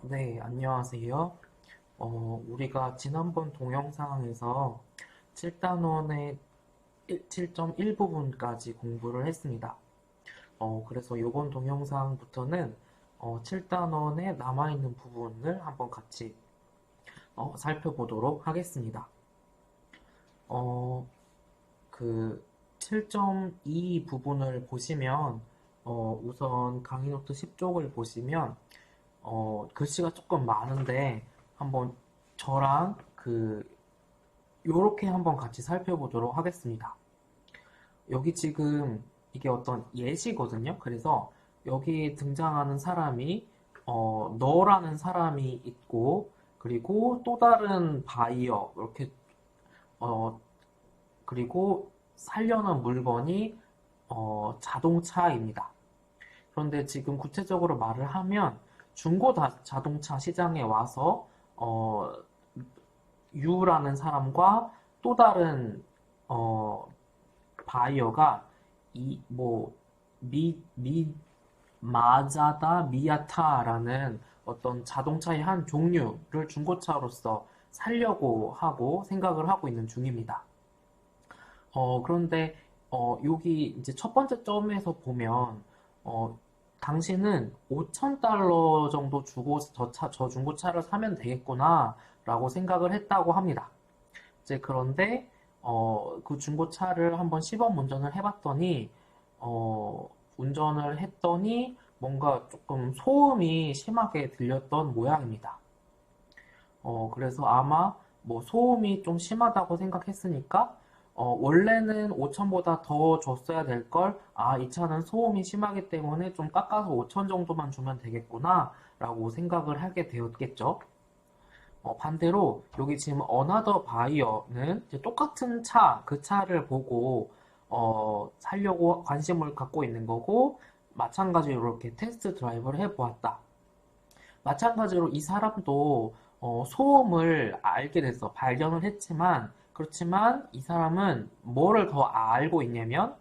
네, 안녕하세요. 우리가 지난번 동영상에서 7단원의 7.1 부분까지 공부를 했습니다. 그래서 이번 동영상부터는 7단원에 남아있는 부분을 한번 같이 살펴보도록 하겠습니다. 어, 그 7.2 부분을 보시면 우선 강의노트 10쪽을 보시면 글씨가 조금 많은데 한번 저랑 요렇게 한번 같이 살펴보도록 하겠습니다. 여기 지금 이게 어떤 예시거든요. 그래서 여기 등장하는 사람이 너라는 사람이 있고 그리고 또 다른 바이어 이렇게 어, 그리고 살려는 물건이 자동차입니다. 그런데 지금 구체적으로 말을 하면 자동차 시장에 와서 어, 유라는 사람과 또 다른 어, 바이어가 미 마자다 미아타라는 어떤 자동차의 한 종류를 중고차로서 살려고 하고 생각을 하고 있는 중입니다. 그런데 여기 이제 첫 번째 점에서 보면 어, 당신은 5,000달러 정도 주고 저 중고차를 사면 되겠구나 라고 생각을 했다고 합니다. 이제 그런데 그 중고차를 한번 시범 운전을 해봤더니 운전을 했더니 뭔가 조금 소음이 심하게 들렸던 모양입니다. 그래서 아마 뭐 소음이 좀 심하다고 생각했으니까 원래는 5천보다 더 줬어야 될 걸, 이 차는 소음이 심하기 때문에 좀 깎아서 5천 정도만 주면 되겠구나 라고 생각을 하게 되었겠죠. 반대로 여기 지금 어나더 바이어는 이제 똑같은 그 차를 보고 살려고 관심을 갖고 있는 거고 마찬가지로 이렇게 테스트 드라이브를 해보았다. 마찬가지로 이 사람도 소음을 알게 됐어. 발견을 했지만 그렇지만 이 사람은 뭐를 더 알고 있냐면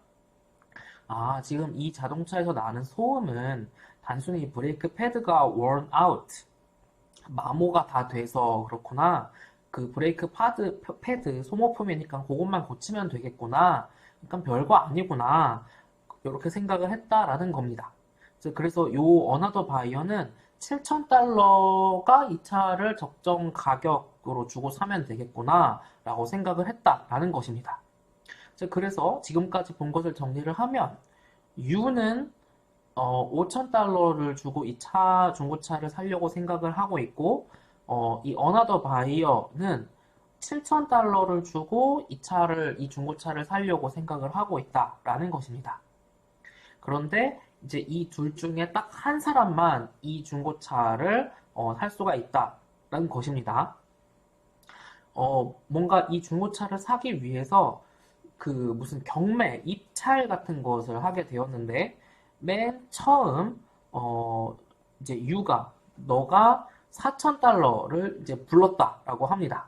지금 이 자동차에서 나는 소음은 단순히 브레이크 패드가 worn out, 마모가 다 돼서 그렇구나. 그 브레이크 패드 소모품이니까 그것만 고치면 되겠구나. 그러니까 별거 아니구나. 이렇게 생각을 했다라는 겁니다. 그래서 요 어나더 바이어는 7,000달러가 이 차를 적정 가격으로 주고 사면 되겠구나 라고 생각을 했다라는 것입니다. 그래서 지금까지 본 것을 정리를 하면 U는 5,000달러를 주고 중고차를 사려고 생각을 하고 있고 이 어나더 바이어는 7,000달러를 주고 이 중고차를 사려고 생각을 하고 있다라는 것입니다. 그런데 이제 이 둘 중에 딱 한 사람만 이 중고차를 살 수가 있다라는 것입니다. 뭔가 이 중고차를 사기 위해서 그 무슨 경매, 입찰 같은 것을 하게 되었는데 맨 처음 이제 너가 4,000달러를 이제 불렀다라고 합니다.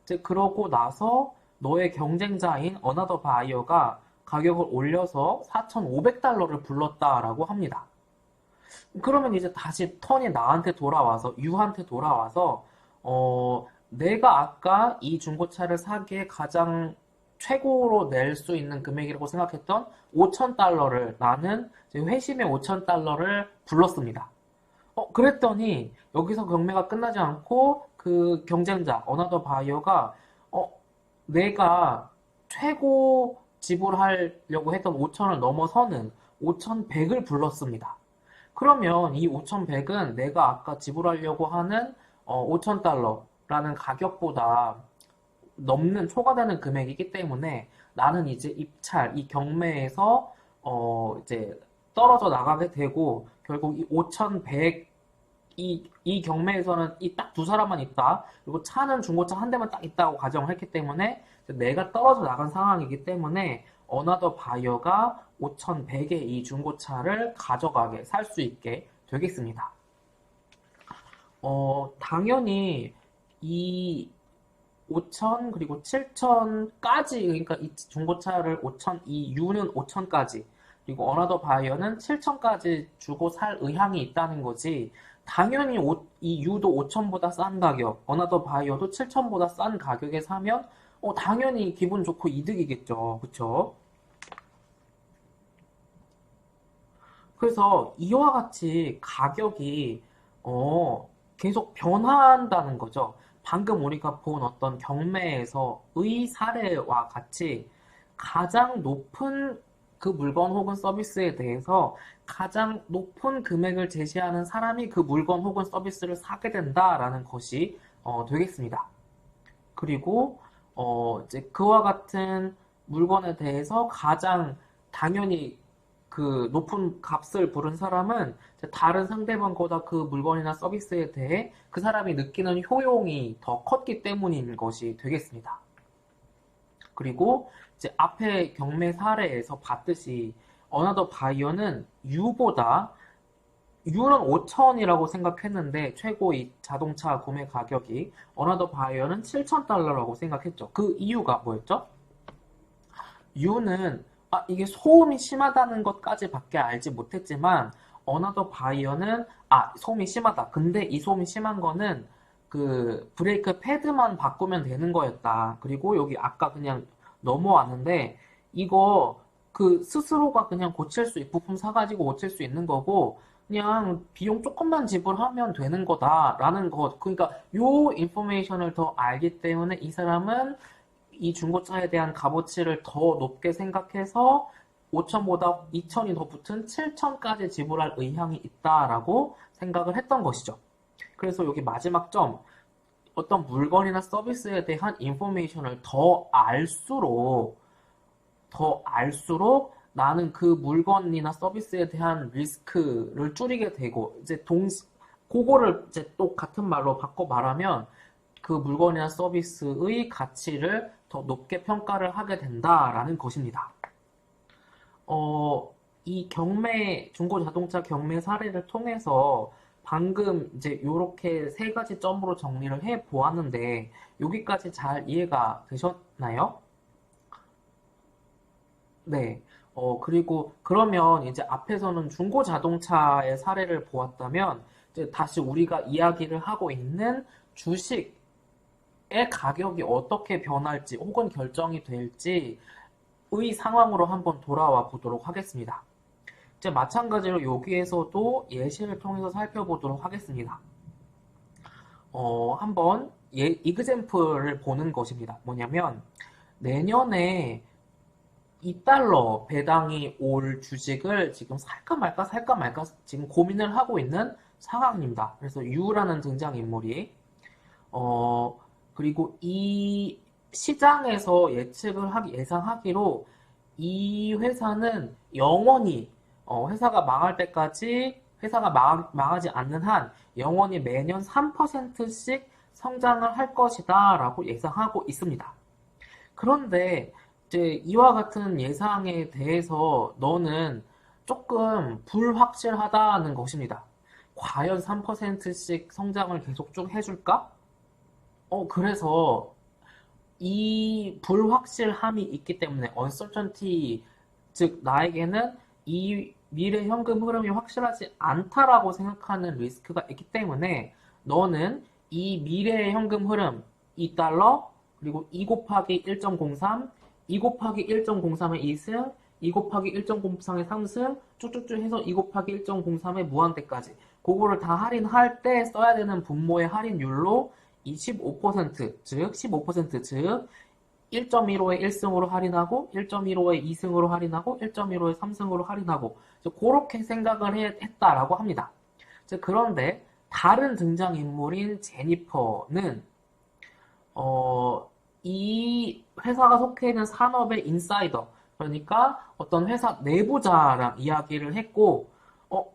이제 그러고 나서 너의 경쟁자인 어나더 바이어가 가격을 올려서 4,500달러를 불렀다라고 합니다. 그러면 이제 다시 턴이 나한테 돌아와서, 유한테 돌아와서, 내가 아까 이 중고차를 사기에 가장 최고로 낼 수 있는 금액이라고 생각했던 5,000달러를 나는 회심의 5,000달러를 불렀습니다. 그랬더니 여기서 경매가 끝나지 않고 그 경쟁자, 어나더 바이어가 내가 최고 지불하려고 했던 5천을 넘어서는 5,100을 불렀습니다. 그러면 이 5,100은 내가 아까 지불하려고 하는 5,000달러라는 가격보다 넘는 초과되는 금액이기 때문에 나는 이제 이 경매에서 이제 떨어져 나가게 되고 결국 이 5,100 이 경매에서는 이 딱 두 사람만 있다. 그리고 차는 중고차 한 대만 딱 있다고 가정을 했기 때문에 내가 떨어져 나간 상황이기 때문에 어나더 바이어가 5,100의 이 중고차를 가져가게 살 수 있게 되겠습니다. 당연히 이 5천 그리고 7천까지 그러니까 이 중고차를 5천 이 U는 5천까지 그리고 어나더 바이어는 7천까지 주고 살 의향이 있다는 거지. 당연히 이 유도 5천보다 싼 가격, 어나더 바이어도 7천보다 싼 가격에 사면 당연히 기분 좋고 이득이겠죠. 그쵸? 그래서 이와 같이 가격이 계속 변화한다는 거죠. 방금 우리가 본 어떤 경매에서의 사례와 같이 가장 높은 그 물건 혹은 서비스에 대해서 가장 높은 금액을 제시하는 사람이 그 물건 혹은 서비스를 사게 된다라는 것이 되겠습니다. 그리고 이제 그와 같은 물건에 대해서 가장 당연히 그 높은 값을 부른 사람은 다른 상대방보다 그 물건이나 서비스에 대해 그 사람이 느끼는 효용이 더 컸기 때문인 것이 되겠습니다. 그리고 이제 앞에 경매 사례에서 봤듯이 어나더 바이어는 U는 5천이라고 생각했는데 최고의 자동차 구매 가격이 어나더 바이어는 7,000달러라고 생각했죠. 그 이유가 뭐였죠? U는 이게 소음이 심하다는 것까지밖에 알지 못했지만 어나더 바이어는 소음이 심하다. 근데 이 소음이 심한 거는 그 브레이크 패드만 바꾸면 되는 거였다. 그리고 여기 아까 그냥 넘어왔는데 이거 그 스스로가 그냥 고칠 수 부품 사가지고 고칠 수 있는 거고 그냥 비용 조금만 지불하면 되는 거다라는 것. 그러니까 요 인포메이션을 더 알기 때문에 이 사람은 이 중고차에 대한 값어치를 더 높게 생각해서 5천보다 2천이 더 붙은 7천까지 지불할 의향이 있다라고 생각을 했던 것이죠. 그래서 여기 마지막 점, 어떤 물건이나 서비스에 대한 인포메이션을 더 알수록 나는 그 물건이나 서비스에 대한 리스크를 줄이게 되고, 이제 그거를 이제 또 같은 말로 바꿔 말하면 그 물건이나 서비스의 가치를 더 높게 평가를 하게 된다라는 것입니다. 이 중고 자동차 경매 사례를 통해서 방금 이제 요렇게 세 가지 점으로 정리를 해 보았는데 여기까지 잘 이해가 되셨나요? 네. 그리고 그러면 이제 앞에서는 중고 자동차의 사례를 보았다면 이제 다시 우리가 이야기를 하고 있는 주식의 가격이 어떻게 변할지 혹은 결정이 될지의 상황으로 한번 돌아와 보도록 하겠습니다. 이제 마찬가지로 여기에서도 예시를 통해서 살펴보도록 하겠습니다. 한번 이그젬플을 보는 것입니다. 뭐냐면 내년에 2달러 배당이 올 주식을 지금 살까 말까 지금 고민을 하고 있는 상황입니다. 그래서 U라는 등장인물이 그리고 이 시장에서 예상하기로 이 회사는 영원히 회사가 망할 때까지 회사가 망하지 않는 한 영원히 매년 3%씩 성장을 할 것이다 라고 예상하고 있습니다. 그런데 이제 이와 같은 예상에 대해서 너는 조금 불확실하다는 것입니다. 과연 3%씩 성장을 계속 쭉 해줄까? 그래서 이 불확실함이 있기 때문에 uncertainty, 즉 나에게는 이 미래 현금 흐름이 확실하지 않다라고 생각하는 리스크가 있기 때문에 너는 이 미래의 현금 흐름 2달러 그리고 2 곱하기 1.03 2 곱하기 1.03의 2승 2 곱하기 1.03의 3승 쭉쭉쭉 해서 2 곱하기 1.03의 무한대까지 그거를 다 할인할 때 써야 되는 분모의 할인율로 25%, 즉 15%, 즉 1.15의 1승으로 할인하고 1.15의 2승으로 할인하고 1.15의 3승으로 할인하고 그렇게 생각을 했다라고 합니다. 그런데 다른 등장인물인 제니퍼는 이 회사가 속해 있는 산업의 인사이더, 그러니까 어떤 회사 내부자랑 이야기를 했고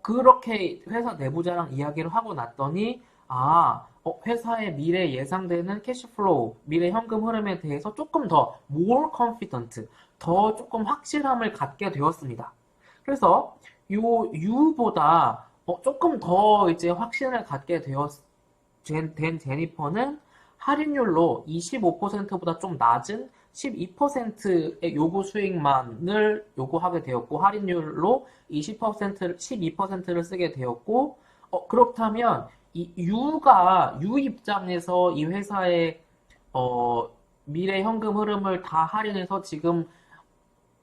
그렇게 회사 내부자랑 이야기를 하고 났더니 회사의 미래 예상되는 캐시플로우, 미래 현금 흐름에 대해서 조금 더 more confident, 더 조금 확실함을 갖게 되었습니다. 그래서 요 U보다 조금 더 이제 확신을 갖게 된 제니퍼는 할인율로 25%보다 좀 낮은 12%의 요구 수익만을 요구하게 되었고, 할인율로 이 10%를, 12%를 쓰게 되었고, 그렇다면, 유 입장에서 이 회사의, 어, 미래 현금 흐름을 다 할인해서 지금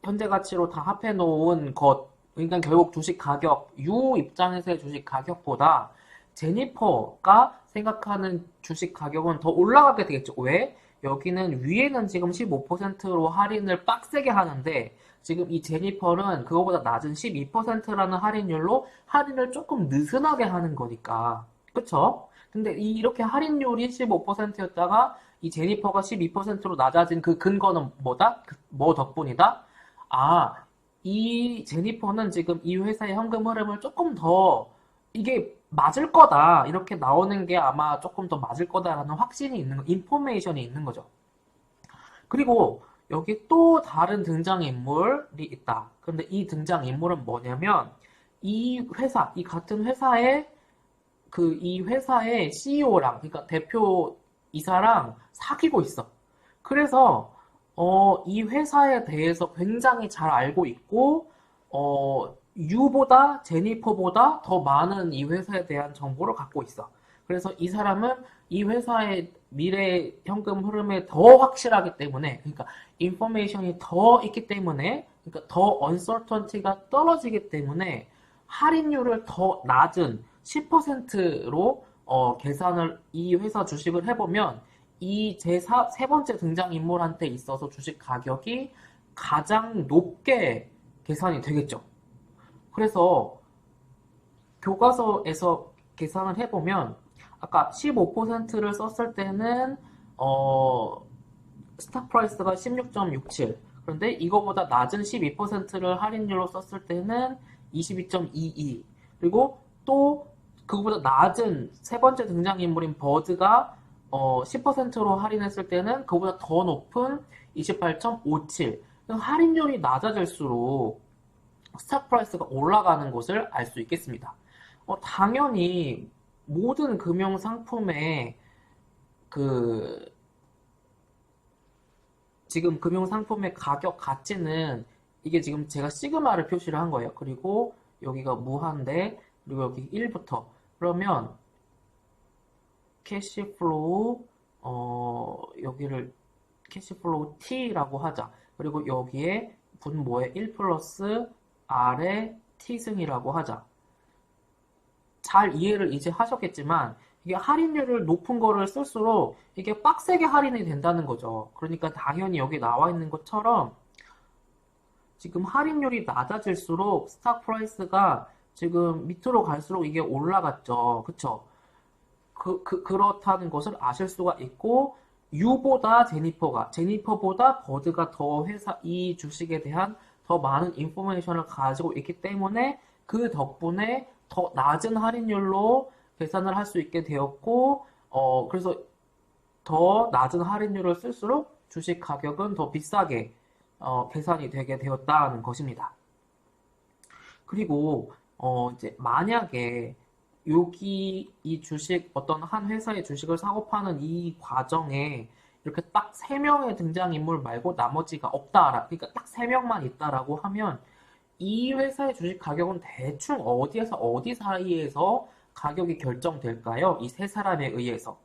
현재 가치로 다 합해 놓은 것, 그러니까 결국 주식 가격, 유 입장에서의 주식 가격보다 제니퍼가 생각하는 주식 가격은 더 올라가게 되겠죠. 왜? 여기는 위에는 지금 15%로 할인을 빡세게 하는데 지금 이 제니퍼는 그거보다 낮은 12%라는 할인율로 할인을 조금 느슨하게 하는 거니까. 그쵸? 근데 이렇게 할인율이 15%였다가 이 제니퍼가 12%로 낮아진 그 근거는 뭐다? 뭐 덕분이다? 아, 이 제니퍼는 지금 이 회사의 현금 흐름을 조금 더 이게 맞을 거다. 이렇게 나오는 게 아마 조금 더 맞을 거다라는 확신이 있는 거, 인포메이션이 있는 거죠. 그리고 여기 또 다른 등장인물이 있다. 그런데 이 등장인물은 뭐냐면 이 같은 회사의 이 회사의 CEO랑, 그러니까 대표이사랑 사귀고 있어. 그래서, 이 회사에 대해서 굉장히 잘 알고 있고, 유보다, 제니퍼보다 더 많은 이 회사에 대한 정보를 갖고 있어. 그래서 이 사람은 이 회사의 미래 현금 흐름에 더 확실하기 때문에, 그러니까, 인포메이션이 더 있기 때문에, 그러니까 더 언서턴티가 떨어지기 때문에, 할인율을 더 낮은 10%로 계산을 이 회사 주식을 해보면 이 세 번째 등장인물한테 있어서 주식 가격이 가장 높게 계산이 되겠죠. 그래서 교과서에서 계산을 해보면 아까 15%를 썼을 때는 스탁 프라이스가 16.67. 그런데 이거보다 낮은 12%를 할인율로 썼을 때는 22.22. 그리고 또 그거보다 낮은 세 번째 등장인물인 버드가 10%로 할인했을 때는 그거보다 더 높은 28.57. 할인율이 낮아질수록 스탁 프라이스가 올라가는 것을 알 수 있겠습니다. 당연히 모든 금융 상품의 그 지금 금융 상품의 가격 가치는 이게 지금 제가 시그마를 표시를 한 거예요. 그리고 여기가 무한대, 그리고 여기 1부터. 그러면 캐시플로우 여기를 캐시플로우 T라고 하자. 그리고 여기에 분모에 1 플러스 R의 T승이라고 하자. 잘 이해를 이제 하셨겠지만 이게 할인율을 높은 거를 쓸수록 이게 빡세게 할인이 된다는 거죠. 그러니까 당연히 여기 나와 있는 것처럼 지금 할인율이 낮아질수록 스탁 프라이스가 지금 밑으로 갈수록 이게 올라갔죠. 그쵸? 그렇다는 것을 아실 수가 있고, 제니퍼보다 버드가 이 주식에 대한 더 많은 인포메이션을 가지고 있기 때문에 그 덕분에 더 낮은 할인율로 계산을 할 수 있게 되었고, 그래서 더 낮은 할인율을 쓸수록 주식 가격은 더 비싸게 계산이 되게 되었다는 것입니다. 그리고 이제 만약에 여기 이 주식 어떤 한 회사의 주식을 사고 파는 이 과정에 이렇게 딱 3명의 등장인물 말고 나머지가 없다. 그러니까 딱 3명만 있다라고 하면 이 회사의 주식 가격은 대충 어디에서 어디 사이에서 가격이 결정될까요? 이 세 사람에 의해서.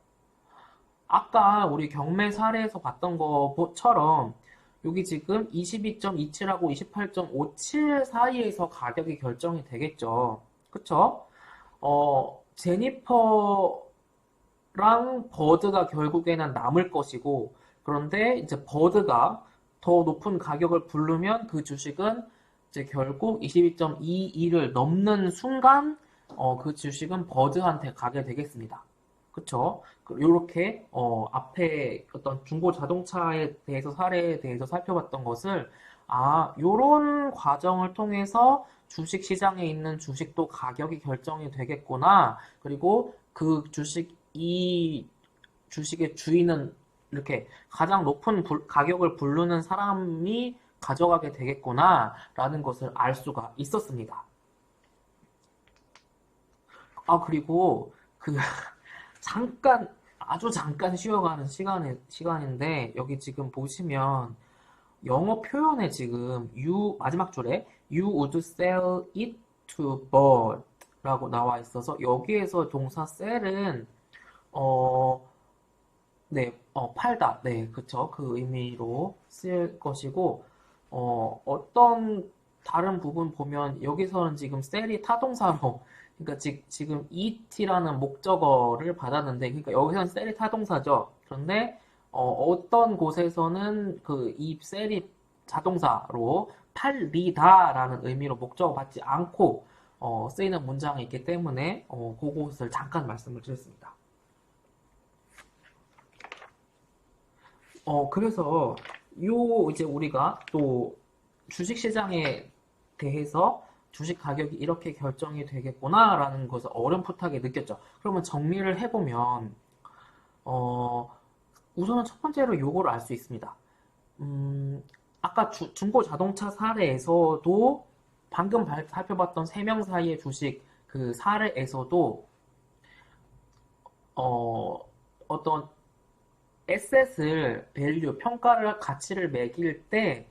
아까 우리 경매 사례에서 봤던 것처럼 여기 지금 22.27하고 28.57 사이에서 가격이 결정이 되겠죠. 그쵸? 제니퍼랑 버드가 결국에는 남을 것이고, 그런데 이제 버드가 더 높은 가격을 부르면 그 주식은 이제 결국 22.22를 넘는 순간, 그 주식은 버드한테 가게 되겠습니다. 그쵸? 요렇게, 앞에 어떤 중고 자동차에 대해서 사례에 대해서 살펴봤던 것을, 요런 과정을 통해서 주식 시장에 있는 주식도 가격이 결정이 되겠구나. 그리고 이 주식의 주인은 이렇게 가장 높은 가격을 부르는 사람이 가져가게 되겠구나. 라는 것을 알 수가 있었습니다. 그리고 잠깐 아주 잠깐 쉬어가는 시간인데, 여기 지금 보시면 영어 표현에 지금 마지막 줄에 you would sell it to bird 라고 나와 있어서 여기에서 동사 sell은 어, 네, 팔다. 네, 그쵸. 그 의미로 쓸 것이고, 어떤 다른 부분 보면 여기서는 지금 셀이 타동사로, 그러니까 지금 et라는 목적어를 받았는데, 그러니까 여기서는 셀이 타동사죠. 그런데 어떤 곳에서는 그 이 셀이 자동사로 팔리다라는 의미로 목적어 받지 않고 쓰이는 문장이 있기 때문에 그것을 잠깐 말씀을 드렸습니다. 그래서 이제 우리가 또 주식시장에 대해서 주식 가격이 이렇게 결정이 되겠구나라는 것을 어렴풋하게 느꼈죠. 그러면 정리를 해보면, 우선은 첫 번째로 요거를 알 수 있습니다. 아까 중고 자동차 사례에서도 방금 살펴봤던 3명 사이의 주식 그 사례에서도, 어떤 에셋을 밸류, 평가를, 가치를 매길 때,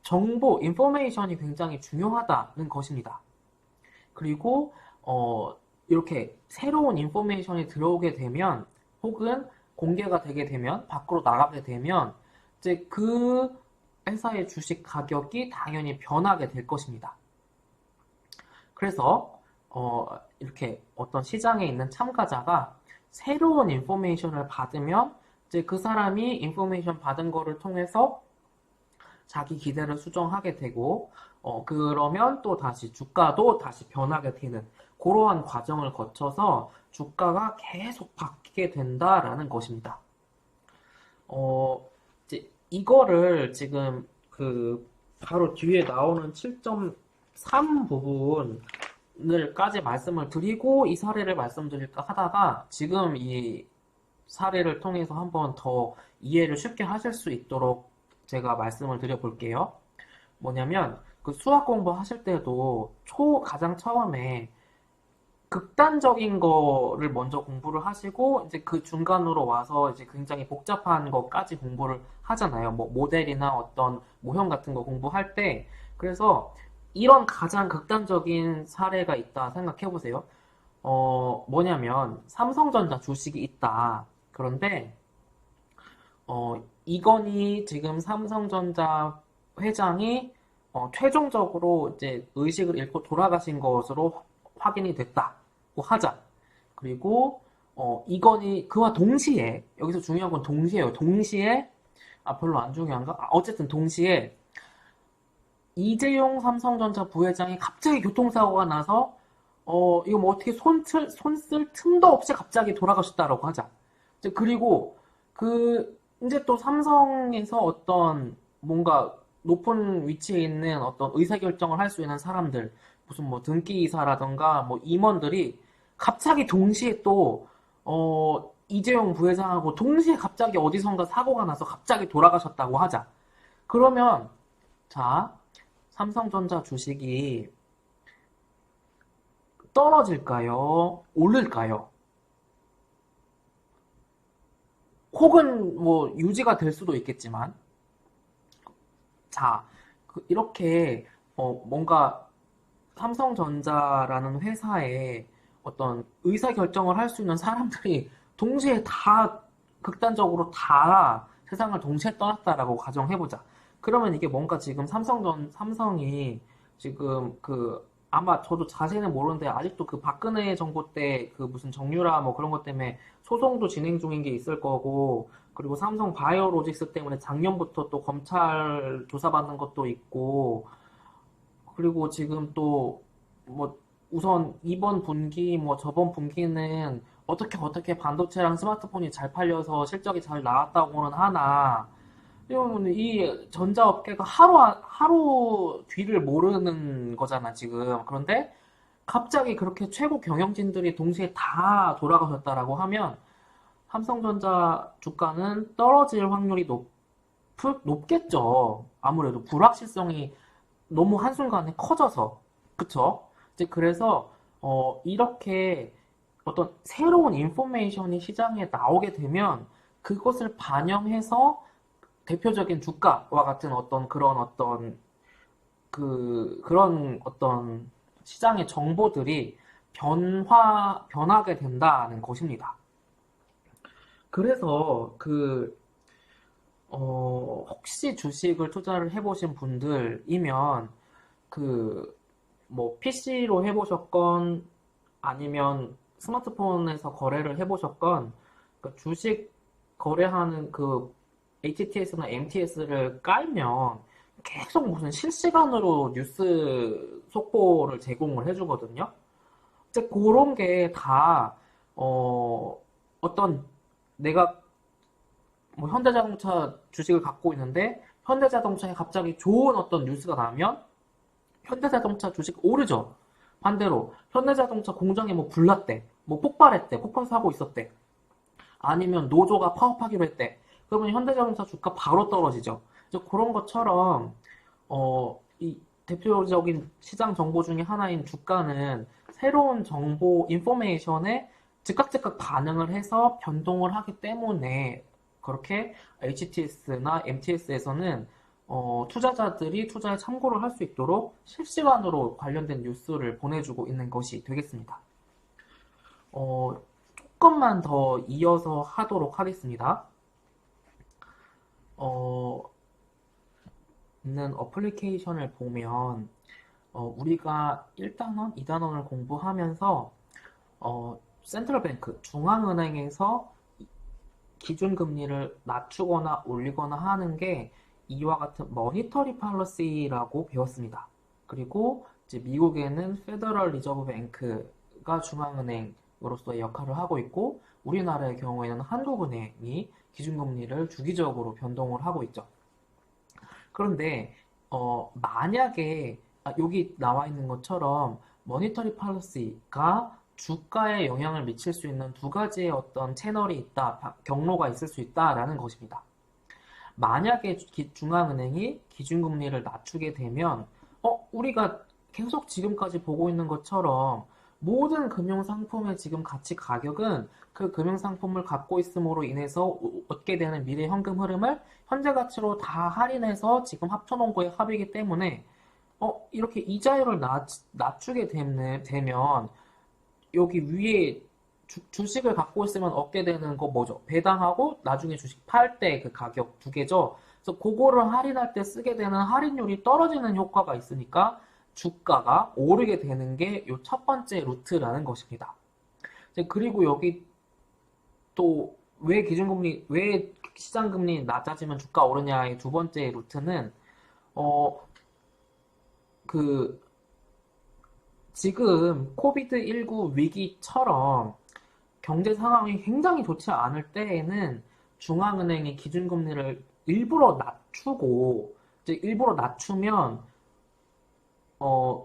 정보, 인포메이션이 굉장히 중요하다는 것입니다. 그리고, 이렇게 새로운 인포메이션이 들어오게 되면, 혹은 공개가 되게 되면, 밖으로 나가게 되면, 이제 그 회사의 주식 가격이 당연히 변하게 될 것입니다. 그래서, 이렇게 어떤 시장에 있는 참가자가 새로운 인포메이션을 받으면 이제 그 사람이 인포메이션 받은 거를 통해서 자기 기대를 수정하게 되고 그러면 또 다시 주가도 다시 변하게 되는 그러한 과정을 거쳐서 주가가 계속 바뀌게 된다라는 것입니다. 이제 이거를 지금 그 바로 뒤에 나오는 7.3 부분을까지 말씀을 드리고 이 사례를 말씀드릴까 하다가 지금 이 사례를 통해서 한번 더 이해를 쉽게 하실 수 있도록 제가 말씀을 드려볼게요. 뭐냐면 그 수학 공부 하실 때도 가장 처음에 극단적인 거를 먼저 공부를 하시고 이제 그 중간으로 와서 이제 굉장히 복잡한 것까지 공부를 하잖아요. 뭐 모델이나 어떤 모형 같은 거 공부할 때 그래서 이런 가장 극단적인 사례가 있다 생각해 보세요. 뭐냐면 삼성전자 주식이 있다. 그런데 이건희 지금 삼성전자 회장이 최종적으로 이제 의식을 잃고 돌아가신 것으로 확인이 됐다고 하자. 그리고 이건희 그와 동시에 여기서 중요한 건 동시에요. 동시에 별로 안 중요한가? 어쨌든 동시에 이재용 삼성전자 부회장이 갑자기 교통사고가 나서 이거 뭐 어떻게 손쓸 틈도 없이 갑자기 돌아가셨다라고 하자. 그리고 이제 또 삼성에서 어떤 뭔가 높은 위치에 있는 어떤 의사결정을 할 수 있는 사람들, 무슨 뭐 등기이사라던가 뭐 임원들이 갑자기 동시에 또, 이재용 부회장하고 동시에 갑자기 어디선가 사고가 나서 갑자기 돌아가셨다고 하자. 그러면, 자, 삼성전자 주식이 떨어질까요? 오를까요? 혹은 뭐 유지가 될 수도 있겠지만 자 이렇게 뭔가 삼성전자라는 회사에 어떤 의사결정을 할 수 있는 사람들이 동시에 다 극단적으로 다 세상을 동시에 떠났다라고 가정해보자. 그러면 이게 뭔가 지금 삼성이 지금 아마 저도 자세히는 모르는데 아직도 그 박근혜 정부 때 그 무슨 정유라 뭐 그런 것 때문에 소송도 진행 중인 게 있을 거고 그리고 삼성 바이오로직스 때문에 작년부터 또 검찰 조사받는 것도 있고 그리고 지금 또 뭐 우선 이번 분기 뭐 저번 분기는 어떻게 반도체랑 스마트폰이 잘 팔려서 실적이 잘 나왔다고는 하나 이러면 이 전자업계가 하루 뒤를 모르는 거잖아, 지금. 그런데 갑자기 그렇게 최고 경영진들이 동시에 다 돌아가셨다라고 하면 삼성전자 주가는 떨어질 확률이 높겠죠. 아무래도 불확실성이 너무 한순간에 커져서. 그쵸? 이제 그래서, 이렇게 어떤 새로운 인포메이션이 시장에 나오게 되면 그것을 반영해서 대표적인 주가와 같은 어떤 그런 어떤 시장의 정보들이 변하게 된다는 것입니다. 그래서 혹시 주식을 투자를 해보신 분들이면 PC로 해보셨건 아니면 스마트폰에서 거래를 해보셨건 주식 거래하는 HTS나 MTS를 깔면 계속 무슨 실시간으로 뉴스 속보를 제공을 해주거든요. 이제 그런 게 다, 어떤 내가 현대자동차 주식을 갖고 있는데 현대자동차에 갑자기 좋은 어떤 뉴스가 나면 현대자동차 주식 오르죠. 반대로 현대자동차 공장에 불났대, 폭발했대, 폭발 사고 있었대, 아니면 노조가 파업하기로 했대. 그러면 현대자동차 주가 바로 떨어지죠. 이제 그런 것처럼 이 대표적인 시장 정보 중에 하나인 주가는 새로운 정보, 인포메이션에 즉각 반응을 해서 변동을 하기 때문에 그렇게 HTS나 MTS에서는 투자자들이 투자에 참고를 할 수 있도록 실시간으로 관련된 뉴스를 보내주고 있는 것이 되겠습니다. 조금만 더 이어서 하도록 하겠습니다. 있는 어플리케이션을 보면 우리가 1단원, 2단원을 공부하면서 센트럴뱅크, 중앙은행에서 기준금리를 낮추거나 올리거나 하는 게 이와 같은 머니터리 팔러시라고 배웠습니다. 그리고 이제 미국에는 페더럴 리저브 뱅크가 중앙은행으로서의 역할을 하고 있고 우리나라의 경우에는 한국은행이 기준금리를 주기적으로 변동을 하고 있죠. 그런데 만약에 여기 나와 있는 것처럼 머니터리 팔러시가 주가에 영향을 미칠 수 있는 두 가지의 어떤 채널이 있다, 경로가 있을 수 있다라는 것입니다. 만약에 중앙은행이 기준금리를 낮추게 되면 우리가 계속 지금까지 보고 있는 것처럼 모든 금융상품의 지금 가치 가격은 그 금융상품을 갖고 있음으로 인해서 얻게 되는 미래 현금 흐름을 현재 가치로 다 할인해서 지금 합쳐놓은 거의 합이기 때문에 이렇게 이자율을 낮추게 되면 여기 위에 주식을 갖고 있으면 얻게 되는 거 뭐죠? 배당하고 나중에 주식 팔 때 그 가격 두 개죠. 그래서 그거를 할인할 때 쓰게 되는 할인율이 떨어지는 효과가 있으니까 주가가 오르게 되는 게 이 첫 번째 루트라는 것입니다. 그리고 여기 또 왜 시장금리 낮아지면 주가 오르냐의 두 번째 루트는 지금 코비드19 위기처럼 경제 상황이 굉장히 좋지 않을 때에는 중앙은행이 기준금리를 일부러 낮추고 이제 일부러 낮추면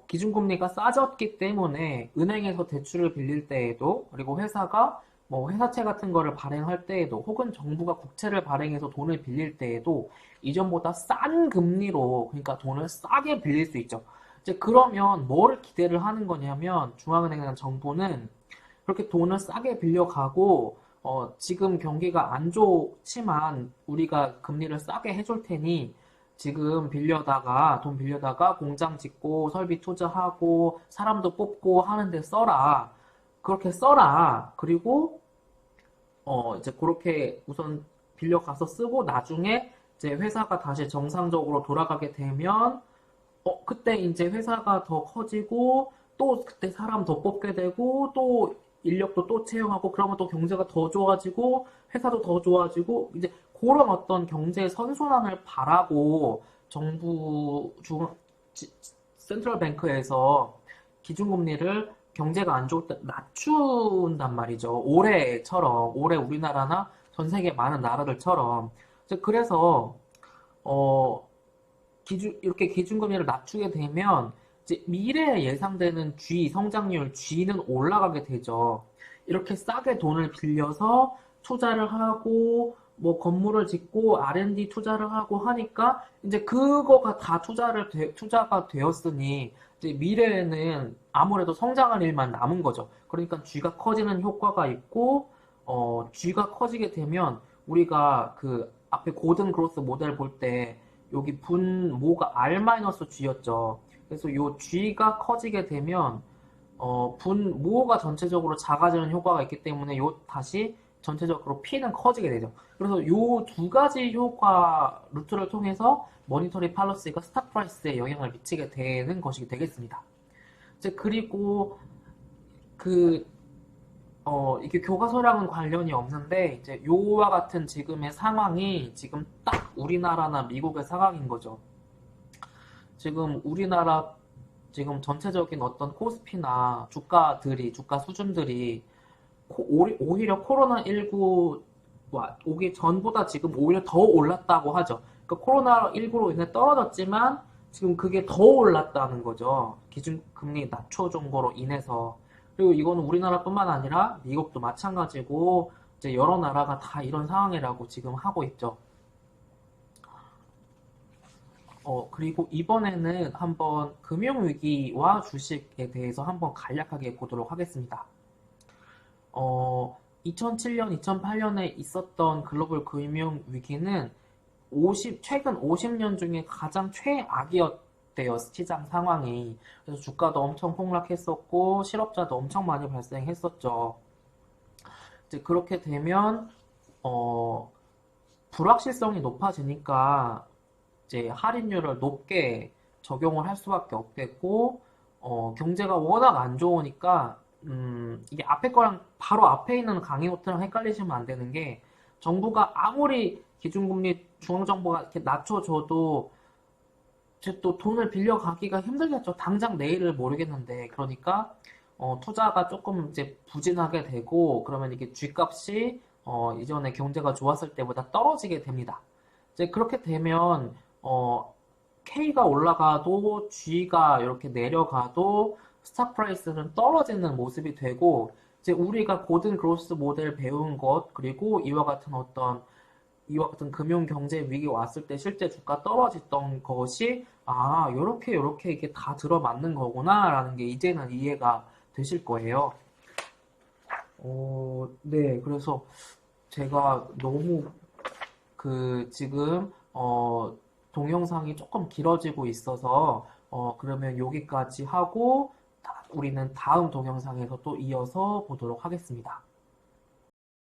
기준금리가 싸졌기 때문에 은행에서 대출을 빌릴 때에도 그리고 회사가 회사채 같은 거를 발행할 때에도 혹은 정부가 국채를 발행해서 돈을 빌릴 때에도 이전보다 싼 금리로 그러니까 돈을 싸게 빌릴 수 있죠. 이제 그러면 뭐를 기대를 하는 거냐면 중앙은행이나 정부는 그렇게 돈을 싸게 빌려가고 지금 경기가 안 좋지만 우리가 금리를 싸게 해줄 테니 지금 돈 빌려다가 공장 짓고 설비 투자하고 사람도 뽑고 하는데 써라. 그렇게 써라. 그리고 이제 그렇게 우선 빌려가서 쓰고 나중에 이제 회사가 다시 정상적으로 돌아가게 되면 그때 이제 회사가 더 커지고 또 그때 사람 더 뽑게 되고 또 인력도 또 채용하고 그러면 또 경제가 더 좋아지고 회사도 더 좋아지고 이제 그런 어떤 경제 선순환을 바라고 센트럴뱅크에서 기준금리를 경제가 안 좋을 때 낮춘단 말이죠. 올해 우리나라나 전 세계 많은 나라들처럼. 그래서 이렇게 기준금리를 낮추게 되면 이제 미래에 예상되는 성장률 G는 올라가게 되죠. 이렇게 싸게 돈을 빌려서 투자를 하고 뭐 건물을 짓고 R&D 투자를 하고 하니까 이제 그거가 다 투자가 되었으니 이제 미래에는 아무래도 성장할 일만 남은 거죠. 그러니까 G가 커지는 효과가 있고, G가 커지게 되면 우리가 그 앞에 고든 그로스 모델 볼 때 여기 분모가 R-G였죠. 그래서 요 G가 커지게 되면 분모가 전체적으로 작아지는 효과가 있기 때문에 요 다시 전체적으로 P는 커지게 되죠. 그래서 요 두 가지 효과 루트를 통해서 머니터리 팔러시가 스탁 프라이스에 영향을 미치게 되는 것이 되겠습니다. 이제 그리고 그 이게 교과서랑은 관련이 없는데 이제 요와 같은 지금의 상황이 지금 딱 우리나라나 미국의 상황인 거죠. 지금 우리나라 지금 전체적인 어떤 코스피나 주가 수준들이 오히려 코로나19 오기 전보다 지금 오히려 더 올랐다고 하죠. 그러니까 코로나19로 인해 떨어졌지만 지금 그게 더 올랐다는 거죠. 기준금리 낮춰준 거로 인해서. 그리고 이거는 우리나라뿐만 아니라 미국도 마찬가지고 이제 여러 나라가 다 이런 상황이라고 지금 하고 있죠. 그리고 이번에는 한번 금융위기와 주식에 대해서 한번 간략하게 보도록 하겠습니다. 2007년, 2008년에 있었던 글로벌 금융위기는 최근 50년 중에 가장 최악이었대요, 시장 상황이. 그래서 주가도 엄청 폭락했었고, 실업자도 엄청 많이 발생했었죠. 이제 그렇게 되면, 불확실성이 높아지니까, 이제 할인율을 높게 적용을 할 수밖에 없겠고, 경제가 워낙 안 좋으니까, 이게 앞에 거랑 바로 앞에 있는 강의노트랑 헷갈리시면 안 되는 게, 정부가 아무리 기준금리 중앙정부가 이렇게 낮춰줘도 이제 또 돈을 빌려가기가 힘들겠죠. 당장 내일을 모르겠는데. 그러니까, 투자가 조금 이제 부진하게 되고, 그러면 이게 쥐값이, 이전에 경제가 좋았을 때보다 떨어지게 됩니다. 이제 그렇게 되면, K가 올라가도 G가 이렇게 내려가도 스탁 프라이스는 떨어지는 모습이 되고, 이제 우리가 고든 그로스 모델 배운 것, 그리고 이와 같은 금융 경제 위기 왔을 때 실제 주가 떨어졌던 것이, 요렇게 이게 다 들어맞는 거구나라는 게 이제는 이해가 되실 거예요. 네, 그래서 제가 너무 지금, 동영상이 조금 길어지고 있어서, 그러면 여기까지 하고, 우리는 다음 동영상에서 또 이어서 보도록 하겠습니다.